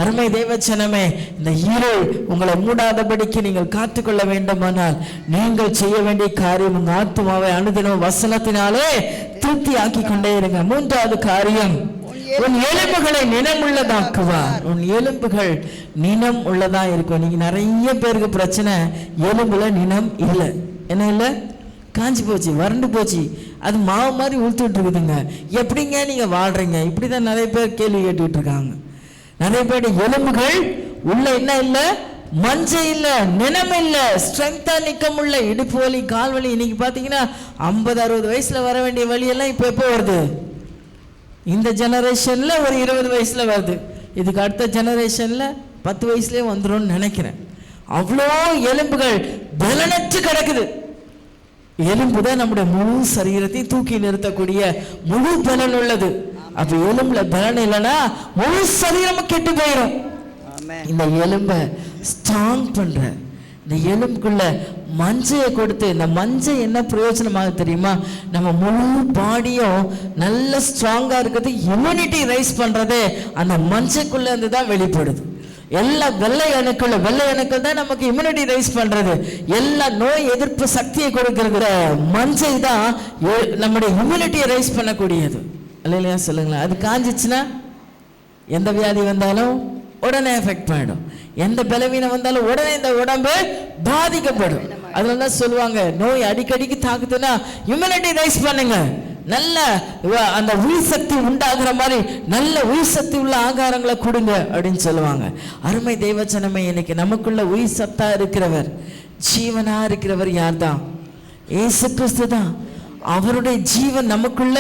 அருமை தேவச்சனமே, இந்த இருள் உங்களை மூடாதபடிக்கு நீங்கள் காத்துக்கொள்ள வேண்டுமானால் நீங்கள் செய்ய வேண்டிய காரியம் உங்க ஆத்மாவை அனுதினம் வசனத்தினாலே திருப்தி ஆக்கி கொண்டே இருங்க. மூன்றாவது காரியம், உன் எலும்புகளை நினம் உள்ளதாக்குவார். உன் எலும்புகள் நினம் உள்ளதா இருக்கும். நீங்க நிறைய பேருக்கு பிரச்சனை, எலும்புல நினம் இல்லை. என்ன இல்லை? காஞ்சி போச்சு, வறண்டு போச்சு, அது மாவு மாதிரி உளுத்துட்டு இருக்குதுங்க. எப்படிங்க நீங்க வாழ்றீங்க? இப்படிதான் நிறைய பேர் கேள்வி கேட்டுக்கிட்டு இருக்காங்க. நிறைய பேர் எலும்புகள் உள்ள என்ன இல்லை? மஞ்சை இல்லை, நினம் இல்லை, ஸ்ட்ரென்த்தா நிக்க முடியல, இடுப்பு வலி, கால் வலி. இன்னைக்கு பாத்தீங்கன்னா 50-60 வயசுல வர வேண்டிய வழியெல்லாம் இப்ப எப்போ வருது? இந்த ஜெனரேஷன்ல ஒரு 20 வயசுல வருது. இதுக்கு அடுத்த ஜெனரேஷன்ல 10 வயசுலயே வந்துடும் நினைக்கிறேன். அவ்வளோ எலும்புகள் பலனற்று கிடக்குது. எலும்பு தான் நம்முடைய முழு சரீரத்தை தூக்கி நிறுத்தக்கூடிய முழு பலன் உள்ளது. அப்ப எலும்புல பலன் இல்லைன்னா முழு சரீரமும் கெட்டு போயிடும். இந்த எலும்பை ஸ்ட்ராங் பண்ற, இந்த எலும்புக்குள்ள மஞ்சையை கொடுத்து, இந்த மஞ்சை என்ன பிரயோஜனமாக தெரியுமா? நம்ம முழு பாடியும் நல்ல ஸ்ட்ராங்கா இருக்கிறது, இம்யூனிட்டி ரைஸ் பண்றது அந்த மஞ்சைக்குள்ள இருந்து தான் வெளிப்படுது. எல்லா வெள்ளை அணுக்கள் தான் நமக்கு இம்யூனிட்டி ரைஸ் பண்றது, எல்லா நோய் எதிர்ப்பு சக்தியை கொடுக்கிறது மஞ்சை தான் நம்முடைய இம்யூனிட்டியை ரைஸ் பண்ணக்கூடியது. இல்லையா சொல்லுங்களேன். அது காஞ்சிச்சுன்னா எந்த வியாதி வந்தாலும் உடனே எஃபெக்ட் பண்ணிடும், எந்த பலவீனம் வந்தாலும் உடனே இந்த உடம்பு பாதிக்கப்படும். அதனால தான் சொல்லுவாங்க, நோய் அடிக்கடிக்கு தாக்குதுன்னா இம்யூனிட்டி ரைஸ் பண்ணுங்க, நல்ல அந்த உயிர் சக்தி உண்டாகிற மாதிரி நல்ல உயிர் சக்தி உள்ள ஆகாரங்களை கொடுங்க அப்படின்னு சொல்லுவாங்க. அருமை தேவச்சனமே, இன்னைக்கு நமக்குள்ள உயிர் சத்தா இருக்கிறவர், ஜீவனா இருக்கிறவர் யார் தான்? இயேசு கிறிஸ்து தான். அவருடைய ஜீவன் நமக்குள்ள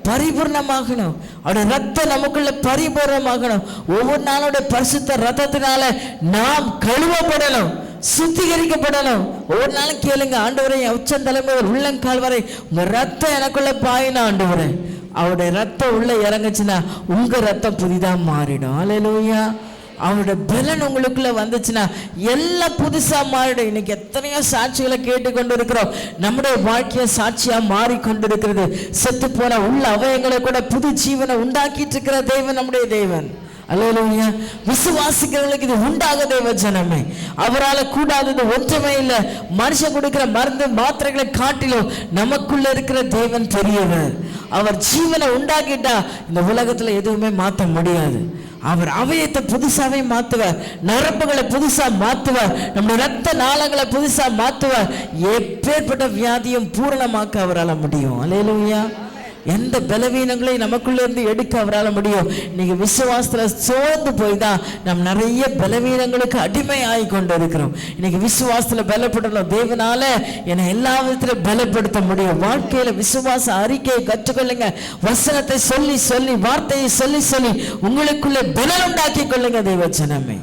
பரிபூர்ணமாகணும், அவருடைய ரத்தம் நமக்குள்ள பரிபூர்ணமாகணும். ஒவ்வொரு நாளுடைய பரிசுத்த ரத்தத்தினால நாம் கழுவப்படணும், சுத்திகரிக்கப்படணும். ஒவ்வொரு நாளும் கேளுங்க, ஆண்டவரே உச்சந்தலைமை உள்ளங்கால் வரை உங்க ரத்தம் எனக்குள்ள பாயினா ஆண்டவரே. அவருடைய ரத்தம் உள்ள இறங்குச்சுன்னா உங்க ரத்தம் புதிதா மாறிடும். அல்லேலூயா. அவருடைய பலன் உங்களுக்குள்ள வந்துச்சுன்னா எல்லாம் புதுசா மாறிடும். இன்னைக்கு எத்தனையோ சாட்சிகளை கேட்டுக்கொண்டு இருக்கிறோம். நம்முடைய வாழ்க்கைய சாட்சியா மாறிக்கொண்டிருக்கிறது. செத்து போன உள்ள அவயங்களை கூட புது ஜீவனை உண்டாக்கிட்டு இருக்கிற தேவன் நம்முடைய தேவன். அல்லேலூயா. விசுவாசிக்கிறவங்களுக்கு இது உண்டாக தேவ ஜனமே. அவரால் கூடாதது ஒன்றுமே இல்லை. மனுஷன் கொடுக்கிற மருந்து மாத்திரைகளை காட்டிலும் நமக்குள்ள இருக்கிற தேவன் பெரியவர். அவர் ஜீவனை உண்டாக்கிட்டா இந்த உலகத்துல எதுவுமே மாற்ற முடியாது. அவர் அவயத்தை புதுசாவே மாத்துவார், நரம்புகளை புதுசா மாத்துவார், நம்முடைய ரத்த நாளங்களை புதுசா மாத்துவார். எப்பேற்பட்ட வியாதியும் பூரணமாக்க அவரால் முடியும். அல்லேலூயா. எந்த பலவீனங்களையும் நமக்குள்ள இருந்து எடுக்க அவரால் முடியும். நீங்க விசுவாசத்துல சோர்ந்து போய் தான் நாம் நிறைய பலவீனங்களுக்கு அடிமை ஆகி கொண்டு இருக்கிறோம். இன்னைக்கு விசுவாசத்துல பலப்படணும். தேவனால என்னை எல்லா விதத்திலும் பலப்படுத்த முடியும். வாழ்க்கையில விசுவாச அறிக்கையை கற்றுக்கொள்ளுங்க. வசனத்தை சொல்லி சொல்லி, வார்த்தையை சொல்லி சொல்லி உங்களுக்குள்ள பலம் உண்டாக்கி கொள்ளுங்க. தேவச்சனமே,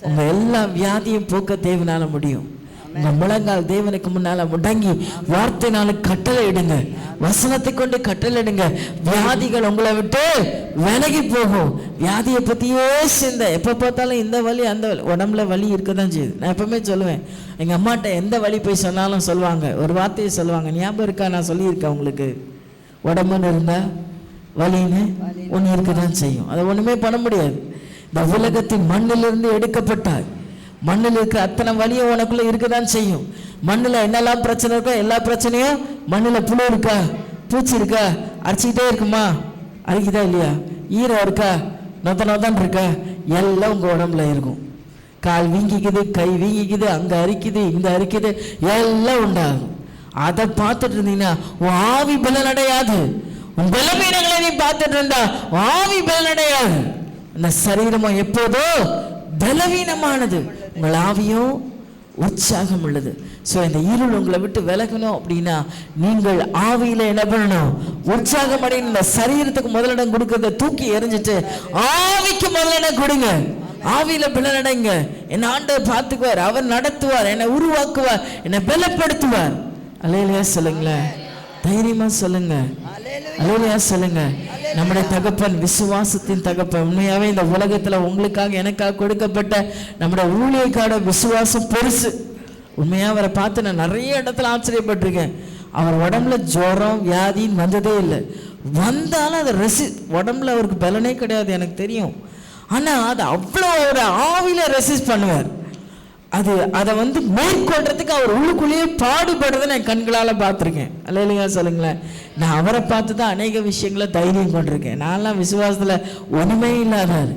உங்க எல்லா வியாதியும் போக்க தேவனால முடியும். உங்க முழங்கால் தேவனுக்கு முன்னால முடங்கி வார்த்தைனால கட்டளை இடுங்க, வசனத்தை கொண்டு கட்டளை இடுங்க. வியாதிகள் உங்களை விட்டு விலகி போகும். வியாதியை பத்தியே சிந்த, எப்ப பார்த்தாலும் இந்த வலி அந்த வலி, உடம்புல வலி இருக்கதான் செய்யுது. நான் எப்பவுமே சொல்லுவேன், எங்க அம்மாட்ட எந்த வலி போய் சொன்னாலும் சொல்லுவாங்க, ஒரு வார்த்தையை சொல்லுவாங்க, ஞாபகம் இருக்கா? நான் சொல்லியிருக்கேன் உங்களுக்கு, உடம்புன்னு இருந்தா வலின்னு ஒன்று இருக்கதான் செய்யும். அதை ஒண்ணுமே பண்ண முடியாது. இந்த உலகத்தின் மண்ணிலிருந்து எடுக்கப்பட்டாய், மண்ணில் இருக்கிற அத்தனை வலியும் உனக்குள்ள இருக்கதான் செய்யும். மண்ணில் என்னெல்லாம் பிரச்சனை இருக்கோ எல்லா பிரச்சனையும், மண்ணில் புழு இருக்கா, பூச்சி இருக்கா, அரைச்சிக்கிட்டே இருக்குமா, அரைக்குதா இல்லையா, ஈரம் இருக்கா, நொதான் இருக்கா, எல்லாம் உங்க உடம்புல இருக்கும். கால் வீங்கிக்குது, கை வீங்கிக்குது, அங்க அரிக்குது, இங்க அரிக்குது, எல்லாம் உண்டாகும். அதை பார்த்துட்டு இருந்தீங்கன்னா உன் ஆவி பலனடையாது. உன் பலவீனங்களை நீ பார்த்துட்டு இருந்தா ஆவி பலனடையாது. அந்த சரீரமும் எப்போதோ பலவீனமானது, உங்கள் ஆவியும் உற்சாகம் உள்ளது. ஸோ இந்த இருள் உங்களை விட்டு விலகணும் அப்படின்னா நீங்கள் ஆவியில என்ன பண்ணணும்? உற்சாகம் அடையணும். இந்த சரீரத்துக்கு முதலிடம் கொடுக்கறத தூக்கி எறிஞ்சிட்டு ஆவிக்கு முதலிடம் கொடுங்க. ஆவியில பலனடைங்க. என் ஆண்டவர் பார்த்துக்குவார், அவர் நடத்துவார், என்னை உருவாக்குவார், என்னை பலப்படுத்துவார். அல்லேலூயா சொல்லுங்களேன், தைரியமா சொல்லுங்க, அல்லேலூயா சொல்லுங்க. நம்முடைய தகப்பன் விசுவாசத்தின் தகப்பன். உண்மையாவே இந்த உலகத்துல உங்களுக்காக எனக்காக கொடுக்கப்பட்ட நம்முடைய ஊழியக்கான விசுவாசம் பெருசு. உண்மையா அவரை பார்த்து நான் நிறைய இடத்துல ஆச்சரியப்பட்டிருக்கேன். அவர் உடம்புல ஜுரம் வியாதின்னு வந்ததே இல்லை. வந்தாலும் அதை உடம்புல அவருக்கு பலனே கிடையாது, எனக்கு தெரியும். ஆனா அதை அவ்வளோ ஒரு ஆவியில ரெசிஸ்ட் பண்ணுவார். அதை மேற்கொள்றதுக்கு அவர் உள்ளுக்குள்ளேயே பாடுபடுறதை நான் கண்களால் பார்த்துருக்கேன். அல்லேலூயா சொல்லுங்களேன். நான் அவரை பார்த்து தான் அநேக விஷயங்களை தைரியம் கொண்டிருக்கேன். நான்லாம் விசுவாசத்துல ஒண்ணுமே இல்லாதார்.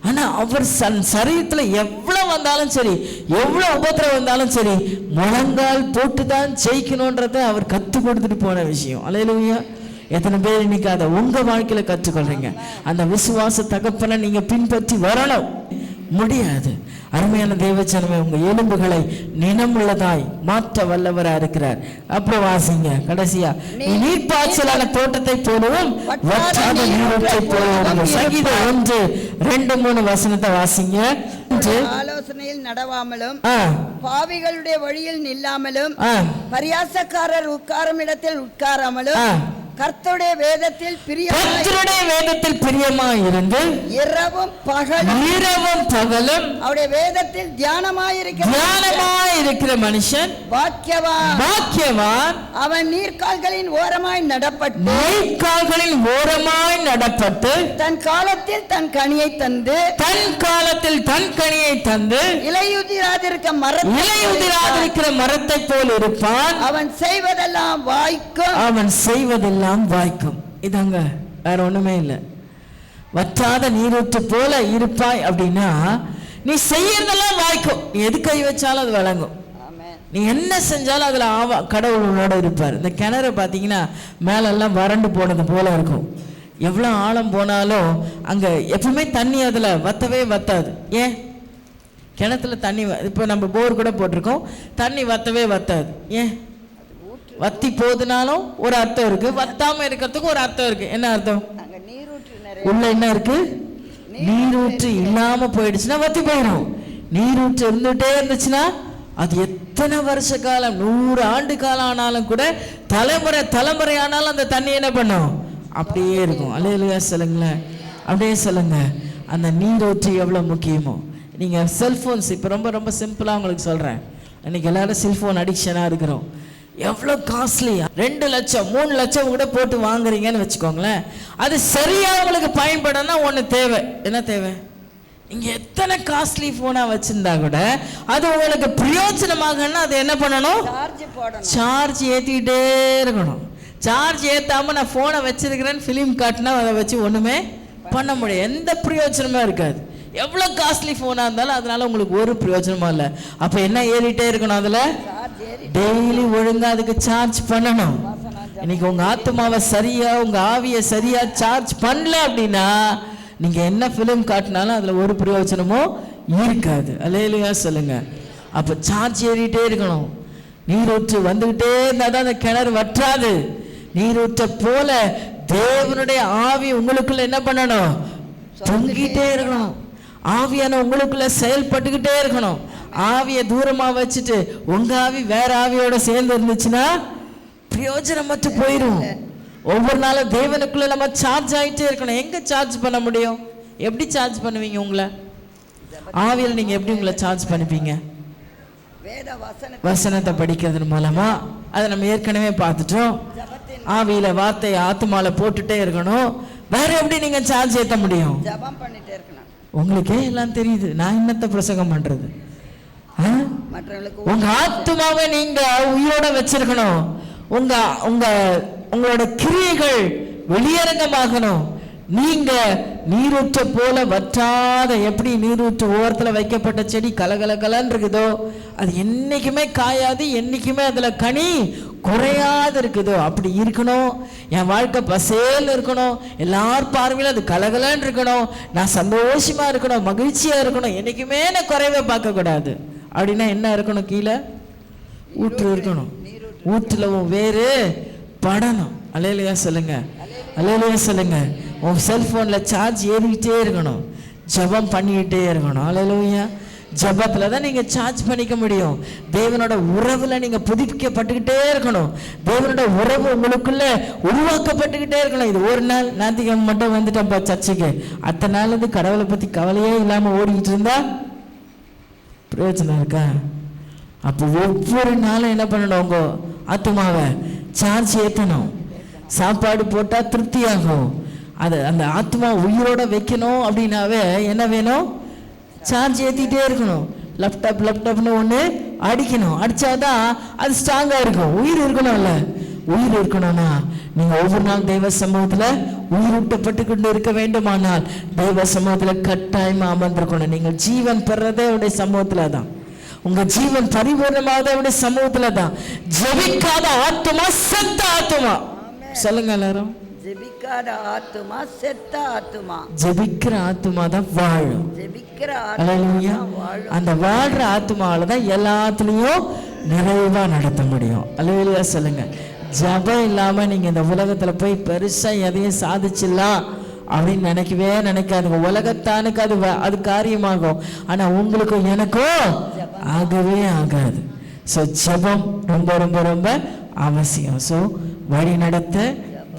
ஆனா அவர் சரீரத்தில் எவ்வளோ வந்தாலும் சரி, எவ்வளோ உபத்திரம் வந்தாலும் சரி, முழங்கால் போட்டு தான் ஜெயிக்கணுன்றதை அவர் கற்றுக் கொடுத்துட்டு போன விஷயம். அல்லேலூயா. எத்தனை பேர் இன்னைக்கு அதை உங்க வாழ்க்கையில கற்றுக்கொள்றீங்க? அந்த விசுவாச தகப்பனை நீங்க பின்பற்றி வரணும். முடியாது. அருமையான தேவச்சனமே, உங்க எலும்புகளை நினமுள்ளதாய் மாற்ற வல்லவரா இருக்கிறார். அப்புறம் வாசிங்க கடைசியா, நீர்ப்பாய்ச்சலான தோட்டத்தை போலவும் வற்றாத நீரூற்றை போலவும். சங்கீதம் 1-2-3 வசனத்தை வாசிங்க. ஆலோசனையில் நடவாமலும் பாவிகளுடைய வழியில் நில்லாமலும் பரியாசக்காரர் உட்காரும் இடத்தில் உட்காராமலும் கர்த்தருடைய வேதத்தில் பிரியமாய் இருந்து இரவும் பகலும் அவருடைய வேதத்தில் தியானமாயிருக்கிற மனுஷன் பாக்கியவான். அவன் நீர்க்கால்களின் ஓரமாய் நடப்பட்டு தன் காலத்தில் தன் கனியை தந்து இலையுதிராதிருக்கிற மரத்தை போல் இருப்பான். அவன் செய்வதெல்லாம் வாய்க்கும். இதாங்க, வேற ஒண்ணுமே இல்லை. வற்றாத நீரூற்று போல இருப்பாய் அப்படின்னா நீ செய்யறதெல்லாம் வாய்க்கும். நீ எது கை வச்சாலும் அது வழங்கும். நீ என்ன செஞ்சாலும் அதுல கடவுளோட இருப்பார். இந்த கிணறு பார்த்தீங்கன்னா மேலெல்லாம் வறண்டு போனது போல இருக்கும். எவ்வளோ ஆழம் போனாலும் அங்க எப்பவுமே தண்ணி அதுல வத்தவே வத்தாது. ஏன்? கிணத்துல தண்ணி இப்போ நம்ம போர் கூட போட்டிருக்கோம், தண்ணி வத்தவே வத்தாது. ஏன்? வத்தி போதுனாலும் ஒரு அர்த்தம் இருக்கு, வத்தாம இருக்கிறதுக்கு ஒரு அர்த்தம் இருக்கு. என்ன அர்த்தம்? உள்ள என்ன இருக்கு? நீரூற்று இல்லாம போயிடுச்சுன்னா வத்தி போயிடும். நீரூற்று இருந்துட்டே இருந்துச்சுன்னா அது எத்தனை வருஷ காலம், 100 ஆண்டு காலம் ஆனாலும் கூட, தலைமுறை ஆனாலும் அந்த தண்ணி என்ன பண்ணும்? அப்படியே இருக்கும். அல்லேலூயா சொல்லுங்களேன், அப்படியே சொல்லுங்க. அந்த நீரூற்று எவ்வளவு முக்கியமோ. நீங்க செல்போன்ஸ் இப்போ ரொம்ப ரொம்ப சிம்பிளா உங்களுக்கு சொல்றேன். இன்னைக்கு எல்லாரும் செல்போன் அடிக்ஷனா இருக்கிறோம். எவ்வளோ காஸ்ட்லி, 2 லட்சம் 3 லட்சம் கூட போட்டு வாங்குறீங்கன்னு வச்சுக்கோங்களேன். அது சரியா உங்களுக்கு பயன்படனா ஒன்று தேவை. என்ன தேவை? இங்கே எத்தனை காஸ்ட்லி ஃபோனாக வச்சுருந்தா கூட அது உங்களுக்கு பிரயோஜனமாகனா அது என்ன பண்ணணும்? சார்ஜ் ஏற்றிக்கிட்டே இருக்கணும். சார்ஜ் ஏற்றாமல் நான் ஃபோனை வச்சிருக்கிறேன்னு ஃபிலிம் காட்டினா அதை வச்சு ஒன்றுமே பண்ண முடியும். எந்த பிரயோஜனமும் இருக்காது. எவ்வளோ காஸ்ட்லி ஃபோனாக இருந்தாலும் அதனால உங்களுக்கு ஒரு பிரயோஜனமும் இல்லை. அப்போ என்ன ஏறிட்டே இருக்கணும்? அதில் டெய்லி ஒழுங்காக அதுக்கு சார்ஜ் பண்ணணும். இன்னைக்கு உங்கள் ஆத்மாவை சரியாக, உங்கள் ஆவியை சரியாக சார்ஜ் பண்ணல அப்படின்னா நீங்கள் என்ன ஃபிலிம் காட்டினாலும் அதில் ஒரு பிரயோஜனமும் இருக்காது. அல்லேலூயா சொல்லுங்க. அப்போ சார்ஜ் ஏறிட்டே இருக்கணும். நீரூற்று வந்துகிட்டே இருந்தால் தான் அந்த கிணறு வற்றாது. நீரூற்றை போல தேவனுடைய ஆவி உங்களுக்குள்ள என்ன பண்ணணும்? தொங்கிட்டே இருக்கணும். ஆவியான உங்களுக்குள்ள செயல்பட்டுக்கிட்டே இருக்கணும். ஆவியை தூரமா வச்சுட்டு உங்க ஆவி வேற ஆவியோட சேர்ந்து இருந்துச்சுன்னா பிரயோஜனமற்று போயிடும். ஒவ்வொரு நாளும் தேவனுக்குள்ள நம்ம சார்ஜ் ஆகிட்டே இருக்கணும். எங்க சார்ஜ் பண்ண முடியும்? எப்படி சார்ஜ் பண்ணுவீங்க உங்களை? ஆவியில் நீங்க எப்படி உங்களை சார்ஜ் பண்ணிப்பீங்க? வசனத்தை படிக்கிறது மூலமா. அதை நம்ம ஏற்கனவே பார்த்துட்டோம். ஆவியில வார்த்தையை ஆத்துமால போட்டுட்டே இருக்கணும். வேற எப்படி நீங்க சார்ஜ் ஏற்ற முடியும்? உங்களுக்கே எல்லாம் தெரியுது, நான் என்னத்தை பிரசங்கம் பண்றது? உங்க ஆத்துமாவை நீங்க உயிரோட வச்சிருக்கணும். உங்களோட கிரியைகள் வெளியரங்கமாகணும். நீங்க நீரூற்ற போல வற்றாத, எப்படி நீரூற்று ஓரத்துல வைக்கப்பட்ட செடி கலகலன்னு இருக்குதோ அது என்னைக்குமே காயாது, என்னைக்குமே அதுல கனி குறையாது இருக்குதோ அப்படி இருக்கணும். என் வாழ்க்கை பசேல் இருக்கணும். எல்லார் பார்வையிலும் அது கலகலன்னு இருக்கணும். நான் சந்தோஷமா இருக்கணும், மகிழ்ச்சியா இருக்கணும். என்னைக்குமே நான் குறைவே பார்க்க கூடாது. அப்படின்னா என்ன இருக்கணும்? கீழே ஊற்று இருக்கணும். ஊற்றுல உன் வேறு படணும். அல்லேலூயா சொல்லுங்க, அல்லேலூயா சொல்லுங்க. உன் செல்ஃபோனில் சார்ஜ் ஏறிக்கிட்டே இருக்கணும், ஜெபம் பண்ணிக்கிட்டே இருக்கணும். அல்லேலூயா. ஜெபத்தில் தான் நீங்கள் சார்ஜ் பண்ணிக்க முடியும். தேவனோட உறவில் நீங்கள் புதுப்பிக்கப்பட்டுக்கிட்டே இருக்கணும். தேவனோட உறவு உங்களுக்குள்ள உருவாக்கப்பட்டுக்கிட்டே இருக்கணும். இது ஒரு நாள் ஞாயிற்றுக்கிழமை மட்டும் வந்துட்டோம்ப்பா சர்ச்சுக்கு, அத்தனை நாள் வந்து கடவுளை பற்றி கவலையே இல்லாமல் ஓடிக்கிட்டு இருந்தா பிரயோஜனம் இருக்கா? அப்போ ஒவ்வொரு நாளும் என்ன பண்ணணும்? உங்க ஆத்துமாவை சார்ஜ் ஏற்றணும். சாப்பாடு போட்டால் திருப்தியாகும். அது அந்த ஆத்மா உயிரோட வைக்கணும் அப்படின்னாவே என்ன வேணும்? சார்ஜ் ஏற்றிக்கிட்டே இருக்கணும். லேப்டாப்னு ஒன்று அடிக்கணும். அடித்தாதான் அது ஸ்ட்ராங்காக இருக்கும். உயிர் இருக்கணும்ல. உயிர் இருக்கணும்னா நீங்கள் ஒவ்வொரு நாள் தெய்வ சமூகத்தில் உயிரூட்டப்பட்டு கொண்டு இருக்க வேண்டுமானால் தெய்வ சமூகத்தில் கட்டாயமாக அமர்ந்திருக்கணும். நீங்கள் ஜீவன் பெறதே அவருடைய சமூகத்தில் தான். உங்க ஜீவன் பரிபூர்ணமாக அவருடைய சமூகத்துல தான். ஜெபிக்காத ஆத்துமா செத்த ஆத்துமா. சொல்லுங்க எல்லாரும். ஜெபிக்காத ஆத்துமா செத்த ஆத்துமா. ஜெபிக்கிற ஆத்துமா தான் வாழும். ஜெபிக்கிற ஆத்துமா வாழும். அந்த வாழ்ற ஆத்துமாவில தான் எல்லாத்துலயும் நிறைவா நடத்த முடியும். அல்லேலூயா சொல்லுங்க. ஜெபம் இல்லாம நீங்க இந்த உலகத்துல போய் பெருசா எதையும் சாதிச்சிடலாம் அப்படின்னு நினைக்கவே நினைக்காதுங்க. உலகத்தானுக்கு அது காரியமாகும், ஆனா உங்களுக்கும் எனக்கும் ஆகவே ஆகாது. ஸோ ஜெபம் ரொம்ப ரொம்ப ரொம்ப அவசியம். ஸோ வழி நடத்த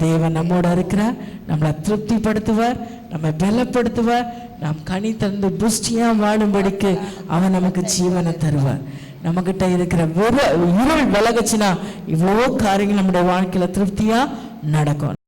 தேவன் நம்மோட இருக்கிறார். நம்மளை திருப்திப்படுத்துவார், நம்ம பலப்படுத்துவார். நாம் கனி தந்து புஷ்டியா வாழும்படிக்கு அவன் நமக்கு ஜீவனை தருவார். நம்மகிட்ட இருக்கிற இருள் விலகுச்சுன்னா இவ்வளோ காரியங்கள் நம்முடைய வாழ்க்கையில திருப்தியா நடக்கும்.